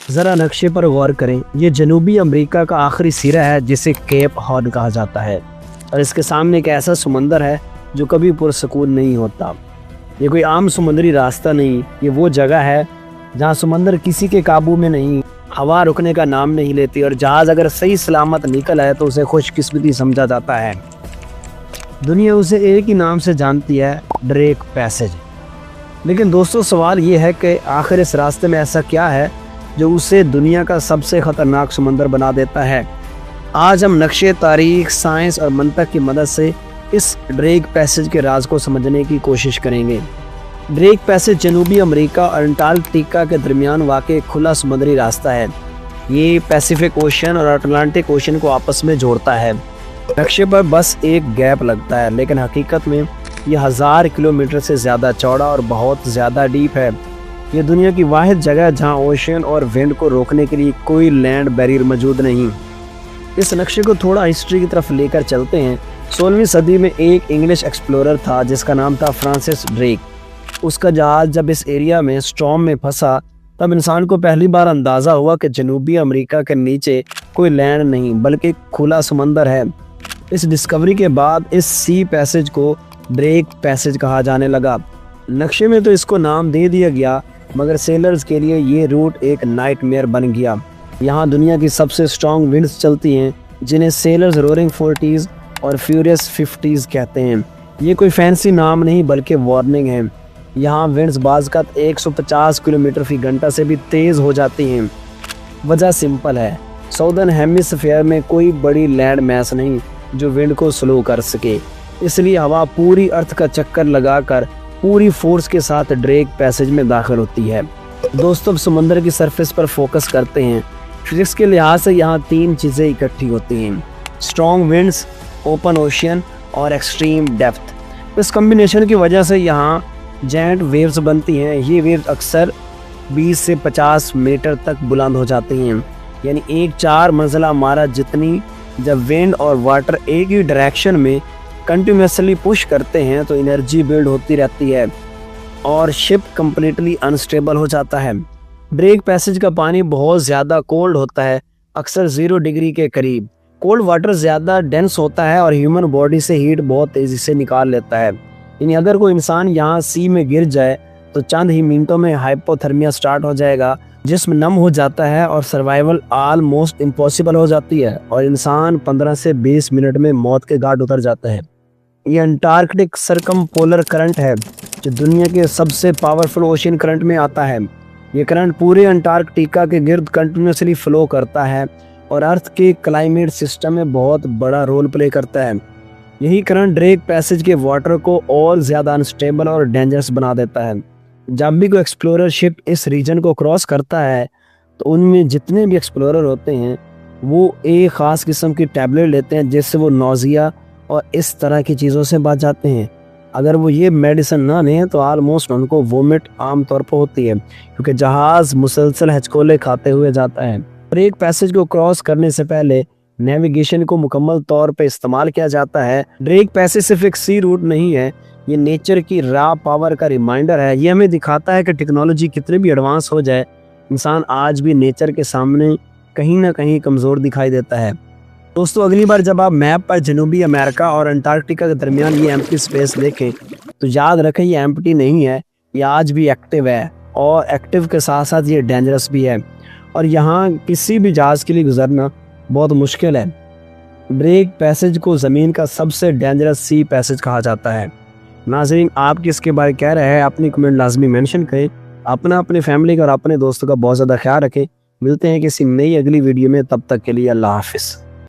ज़रा नक्शे पर गौर करें। ये जनूबी अमेरिका का आखिरी सिरा है जिसे केप हॉर्न कहा जाता है, और इसके सामने एक ऐसा समंदर है जो कभी पुरसकून नहीं होता। ये कोई आम समुद्री रास्ता नहीं, ये वो जगह है जहाँ समंदर किसी के काबू में नहीं, हवा रुकने का नाम नहीं लेती, और जहाज़ अगर सही सलामत निकल आए तो उसे खुशकिस्मती समझा जाता है। दुनिया उसे एक ही नाम से जानती है, ड्रेक पैसेज। लेकिन दोस्तों, सवाल ये है कि आखिर इस रास्ते में ऐसा क्या है जो उसे दुनिया का सबसे ख़तरनाक समंदर बना देता है। आज हम नक्शे, तारीख, साइंस और मंतक की मदद से इस ड्रेक पैसेज के राज को समझने की कोशिश करेंगे। ड्रेक पैसेज जनूबी अमेरिका और अंटार्कटिका के दरमियान वाक़ खुला समुद्री रास्ता है। ये पैसिफिक ओशन और अटलांटिक ओशन को आपस में जोड़ता है। नक्शे पर बस एक गैप लगता है, लेकिन हकीकत में यह 1000 किलोमीटर से ज़्यादा चौड़ा और बहुत ज़्यादा डीप है। ये दुनिया की वाहिद जगह जहाँ ओशन और विंड को रोकने के लिए कोई लैंड बैरियर मौजूद नहीं। इस नक्शे को थोड़ा हिस्ट्री की तरफ लेकर चलते हैं। 16वीं सदी में एक इंग्लिश एक्सप्लोरर था जिसका नाम था फ्रांसिस ड्रेक। उसका जहाज जब इस एरिया में स्टॉर्म में फंसा, तब इंसान को पहली बार अंदाज़ा हुआ कि जनूबी अमेरिका के नीचे कोई लैंड नहीं बल्कि खुला समंदर है। इस डिस्कवरी के बाद इस सी पैसेज को ड्रेक पैसेज कहा जाने लगा। नक्शे में तो इसको नाम दे दिया गया, मगर सेलर्स के लिए ये रूट एक नाइटमेयर बन गया। यहाँ दुनिया की सबसे स्ट्रॉन्ग विंड्स चलती हैं, जिन्हें सेलर्स रोरिंग 40s और फ्यूरियस 50s कहते हैं। ये कोई फैंसी नाम नहीं बल्कि वार्निंग है। यहाँ विंड्स बाज़-औक़ात 150 किलोमीटर फी घंटा से भी तेज़ हो जाती हैं। वजह सिंपल है, साउदर्न हेमिस्फीयर में कोई बड़ी लैंड मैस नहीं जो विंड को स्लो कर सके, इसलिए हवा पूरी अर्थ का चक्कर लगाकर पूरी फोर्स के साथ ड्रेक पैसेज में दाखिल होती है। दोस्तों, अब समंदर की सरफेस पर फोकस करते हैं। फिजिक्स के लिहाज से यहाँ 3 चीज़ें इकट्ठी होती हैं: स्ट्रॉन्ग विंड्स, ओपन ओशियन और एक्सट्रीम डेप्थ। इस कम्बिनेशन की वजह से यहाँ जायंट वेव्स बनती हैं। ये वेव्स अक्सर 20 से 50 मीटर तक बुलंद हो जाती हैं, यानी एक 4 मंजिला इमारत जितनी। जब विंड और वाटर एक ही डायरेक्शन में कंटिन्यूसली पुश करते हैं तो एनर्जी बिल्ड होती रहती है और शिप कम्प्लीटली अनस्टेबल हो जाता है। ड्रेक पैसेज का पानी बहुत ज़्यादा कोल्ड होता है, अक्सर 0 डिग्री के करीब। कोल्ड वाटर ज़्यादा डेंस होता है और ह्यूमन बॉडी से हीट बहुत तेज़ी से निकाल लेता है। यानी अगर कोई इंसान यहाँ सी में गिर जाए तो चंद ही मिनटों में हाइपोथर्मिया स्टार्ट हो जाएगा, जिस्म नम हो जाता है और सर्वाइवल ऑलमोस्ट इम्पॉसिबल हो जाती है, और इंसान 15 से 20 मिनट में मौत के घाट उतर जाता है। ये अंटार्कटिक सरकमपोलर करंट है जो दुनिया के सबसे पावरफुल ओशन करंट में आता है। ये करंट पूरे अंटार्कटिका के गिर्द कंटिन्यूसली फ्लो करता है और अर्थ के क्लाइमेट सिस्टम में बहुत बड़ा रोल प्ले करता है। यही करंट ड्रेक पैसेज के वाटर को और ज़्यादा अनस्टेबल और डेंजरस बना देता है। जब भी कोई एक्सप्लोरर शिप इस रीजन को क्रॉस करता है तो उनमें जितने भी एक्सप्लोरर होते हैं वो एक ख़ास किस्म की टैबलेट लेते हैं जिससे वो नौजिया और इस तरह की चीज़ों से बच जाते हैं। अगर वो ये मेडिसिन ना लें तो आलमोस्ट उनको वोमिट आम तौर पर होती है, क्योंकि जहाज़ मुसलसल हिचकोले खाते हुए जाता है। ड्रेक पैसेज को क्रॉस करने से पहले नेविगेशन को मुकम्मल तौर पे इस्तेमाल किया जाता है। ड्रेक पैसेज सिर्फ एक सी रूट नहीं है, ये नेचर की रॉ पावर का रिमाइंडर है। ये हमें दिखाता है कि टेक्नोलॉजी कितनी भी एडवांस हो जाए, इंसान आज भी नेचर के सामने कहीं ना कहीं कमज़ोर दिखाई देता है। दोस्तों, अगली बार जब आप मैप पर जनूबी अमेरिका और अंटार्कटिका के दरमियान ये एम्प्टी स्पेस देखें तो याद रखें ये एम्प्टी नहीं है, ये आज भी एक्टिव है, और एक्टिव के साथ साथ ये डेंजरस भी है, और यहाँ किसी भी जहाज़ के लिए गुजरना बहुत मुश्किल है। ड्रेक पैसेज को ज़मीन का सबसे डेंजरस सी पैसेज कहा जाता है। नाज़रीन, आप किसके बारे कह रहे हैं अपनी कमेंट लाजमी मेंशन करें। अपनी फैमिली का और अपने दोस्तों का बहुत ज़्यादा ख्याल रखें। मिलते हैं किसी नई अगली वीडियो में, तब तक के लिए अल्लाह हाफिज़।